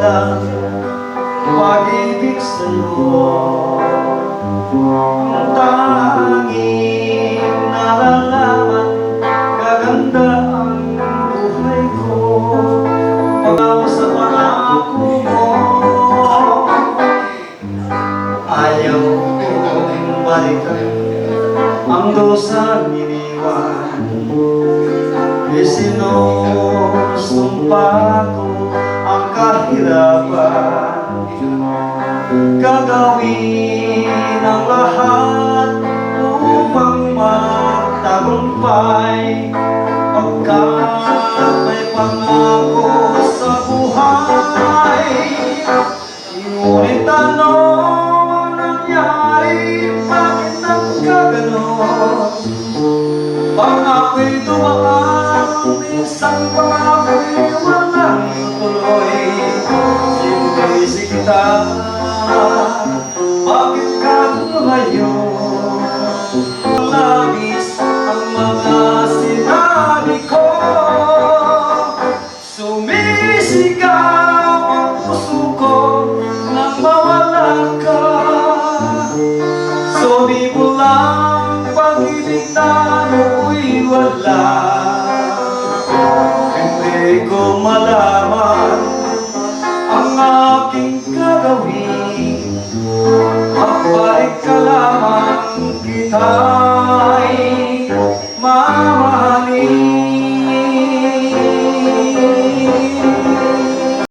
walang pag-ibig sa'yo. Ang tanging nalalaman, gaganda ang buhay ko pagkawa sa pangako mo. Ayaw kong balikan ang dosang iniwan. Isinusumpa ko ang kahirapan, gagawin ang lahat upang magtagumpay, pagkat may pangako sa buhay. Ngunit ano ang nangyari, bakit nagkaganon? Pangako'y dumaan, minsan pangako'y walang tuloy. Sinisi kita